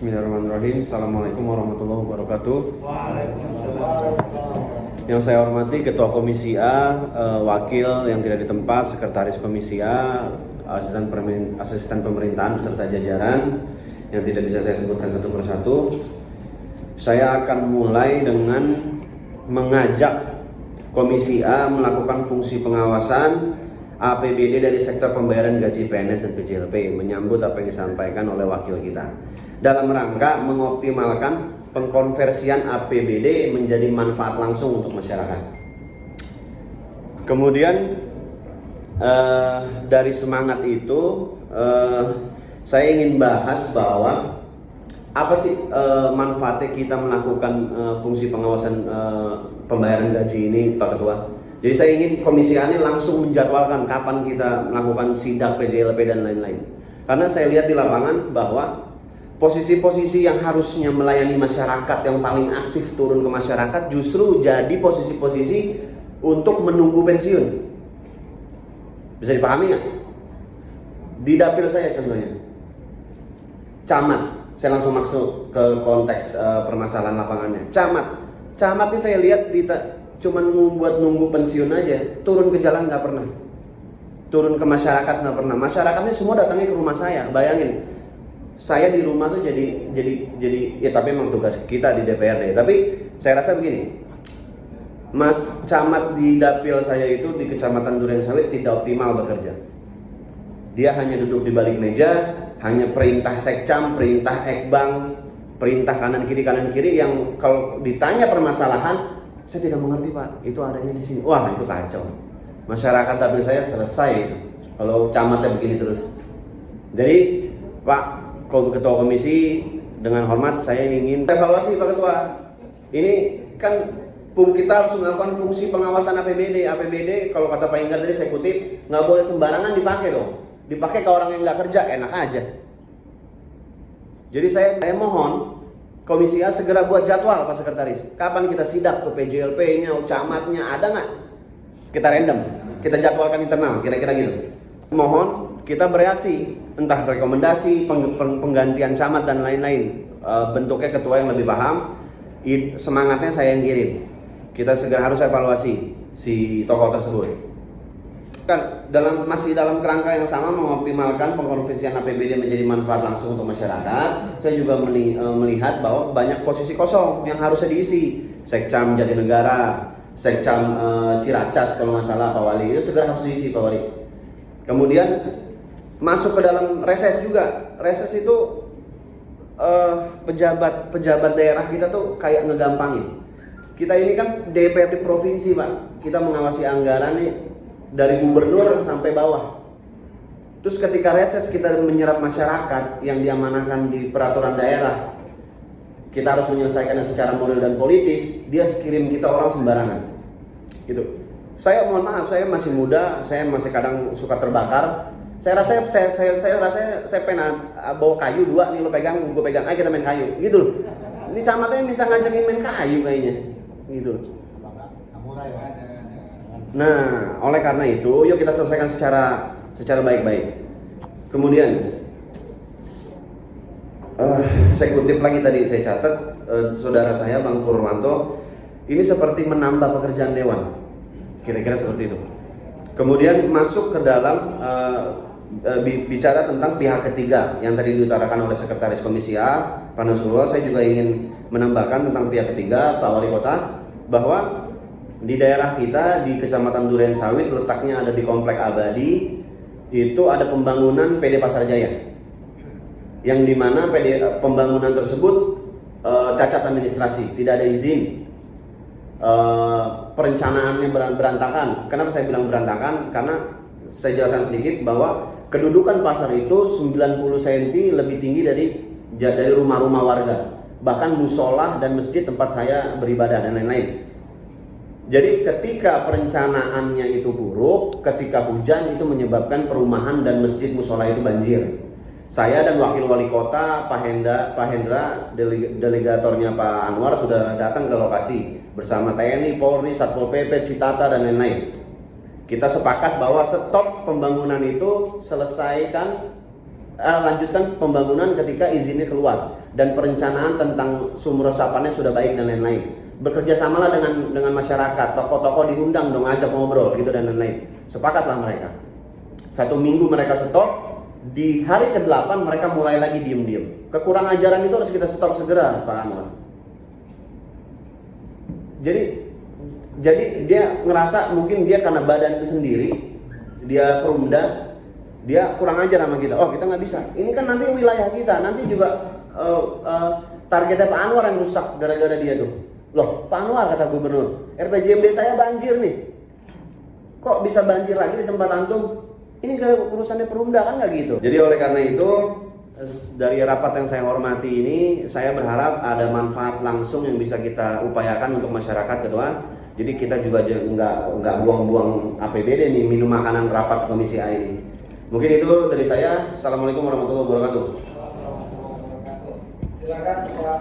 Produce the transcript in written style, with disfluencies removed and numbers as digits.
Bismillahirrahmanirrahim. Assalamualaikum warahmatullahi wabarakatuh. Waalaikumsalam. Yang saya hormati Ketua Komisi A, Wakil yang tidak ditempat, Sekretaris Komisi A, Asisten Pemerintahan beserta jajaran yang tidak bisa saya sebutkan satu persatu. Saya akan mulai dengan mengajak Komisi A melakukan fungsi pengawasan APBD dari sektor pembayaran gaji PNS dan PJLP, menyambut apa yang disampaikan oleh wakil kita dalam rangka mengoptimalkan pengkonversian APBD menjadi manfaat langsung untuk masyarakat. Kemudian dari semangat itu saya ingin bahas bahwa apa sih manfaatnya kita melakukan fungsi pengawasan pembayaran gaji ini, Pak Ketua. Jadi saya ingin Komisi A ini langsung menjadwalkan kapan kita melakukan sidak PJLP dan lain-lain. Karena saya lihat di lapangan bahwa posisi-posisi yang harusnya melayani masyarakat yang paling aktif turun ke masyarakat justru jadi posisi-posisi untuk menunggu pensiun. Bisa dipahami nggak? Di dapil saya contohnya, camat. Saya langsung masuk ke konteks permasalahan lapangannya. Camat ini saya lihat cuman membuat nunggu pensiun aja, turun ke jalan nggak pernah, turun ke masyarakat nggak pernah. Masyarakatnya semua datangnya ke rumah saya. Bayangin, saya di rumah tuh jadi ya, tapi memang tugas kita di DPRD. Tapi saya rasa begini, Mas camat di dapil saya itu di Kecamatan Durensawit tidak optimal bekerja. Dia hanya duduk di balik meja, hanya perintah sekcam, perintah ekbang, perintah kanan kiri yang kalau ditanya permasalahan, saya tidak mengerti Pak, itu adanya di sini. Wah, itu kacau. Masyarakat dapil saya selesai itu kalau camatnya begini terus. Jadi Pak Ketua Komisi, dengan hormat saya ingin evaluasi Pak Ketua. Ini kan kita harus melakukan fungsi pengawasan APBD. APBD kalau kata Pak Inggar tadi saya kutip, nggak boleh sembarangan dipakai dong. Dipakai ke orang yang nggak kerja, enak aja. Jadi saya mohon Komisi A segera buat jadwal Pak Sekretaris. Kapan kita sidak tuh PJLP-nya, camatnya, ada nggak? Kita random, kita jadwalkan internal, kira-kira gitu. Mohon kita bereaksi, entah rekomendasi, penggantian camat dan lain-lain. Bentuknya ketua yang lebih paham, semangatnya saya yang kirim. Kita segera harus evaluasi si tokoh tersebut. Kan masih dalam kerangka yang sama mengoptimalkan pengkonversian APBD menjadi manfaat langsung untuk masyarakat. Saya juga melihat bahwa banyak posisi kosong yang harusnya diisi. Sekcam Jatinegara, Sekcam Ciracas kalau nggak salah Pak Wali, itu segera harus diisi Pak Wali. Kemudian masuk ke dalam reses juga. Reses itu pejabat daerah kita tuh kayak ngegampangin. Kita ini kan DPRD provinsi Pak, kita mengawasi anggaran nih dari gubernur sampai bawah. Terus ketika reses kita menyerap masyarakat yang diamanahkan di peraturan daerah, kita harus menyelesaikannya secara moral dan politis. Dia kirim kita orang sembarangan. Gitu. Saya mohon maaf, saya masih muda, saya masih kadang suka terbakar. Saya rasa saya pengen bawa kayu dua nih, lo pegang, gue pegang, ayo kita main kayu. Gitu loh. Ini camatnya minta ngajakin main kayu kayaknya. Gitu. Nah, oleh karena itu, yuk kita selesaikan secara baik-baik. Kemudian, saya kutip lagi tadi, saya catat, saudara saya Bang Purwanto, ini seperti menambah pekerjaan dewan, kira-kira seperti itu. Kemudian masuk ke dalam bicara tentang pihak ketiga yang tadi diutarakan oleh Sekretaris Komisi A, Pak Nasrullah. Saya juga ingin menambahkan tentang pihak ketiga, Pak Wali Kota, bahwa di daerah kita di Kecamatan Durensawit, letaknya ada di Komplek Abadi, itu ada pembangunan PD Pasar Jaya, yang dimana pembangunan tersebut cacat administrasi, tidak ada izin, perencanaannya berantakan. Kenapa saya bilang berantakan? Karena saya jelaskan sedikit bahwa kedudukan pasar itu 90 cm lebih tinggi dari rumah-rumah warga, bahkan musola dan masjid tempat saya beribadah dan lain-lain. Jadi ketika perencanaannya itu buruk, ketika hujan itu menyebabkan perumahan dan masjid musola itu banjir. Saya dan Wakil Wali Kota Pak Hendra, delegatornya Pak Anwar sudah datang ke lokasi bersama TNI, Polri, Satpol PP, Citata dan lain-lain. Kita sepakat bahwa stop pembangunan itu selesaikan lanjutkan pembangunan ketika izinnya keluar dan perencanaan tentang sumur resapannya sudah baik dan lain-lain. Bekerja samalah dengan masyarakat, tokoh-tokoh diundang dong, ajak ngobrol gitu dan lain-lain. Sepakatlah mereka. 1 minggu mereka stop, di hari ke-8 mereka mulai lagi diem-diem. Kekurangan ajaran itu harus kita stop segera, Pak Anwar. Jadi dia ngerasa mungkin dia karena badan sendiri, dia perumda, dia kurang ajar sama kita. Oh, kita nggak bisa. Ini kan nanti wilayah kita, nanti juga targetnya Pak Anwar yang rusak gara-gara dia tuh. Loh, Pak Anwar, kata gubernur, RPJMD saya banjir nih. Kok bisa banjir lagi di tempat antum? Ini urusannya perumda, kan nggak gitu. Jadi oleh karena itu, dari rapat yang saya hormati ini, saya berharap ada manfaat langsung yang bisa kita upayakan untuk masyarakat, Ketua. Jadi kita juga nggak buang-buang APBD nih, minum makanan rapat Komisi A ini. Mungkin itu dari saya. Assalamualaikum warahmatullahi wabarakatuh. Silakan Pak.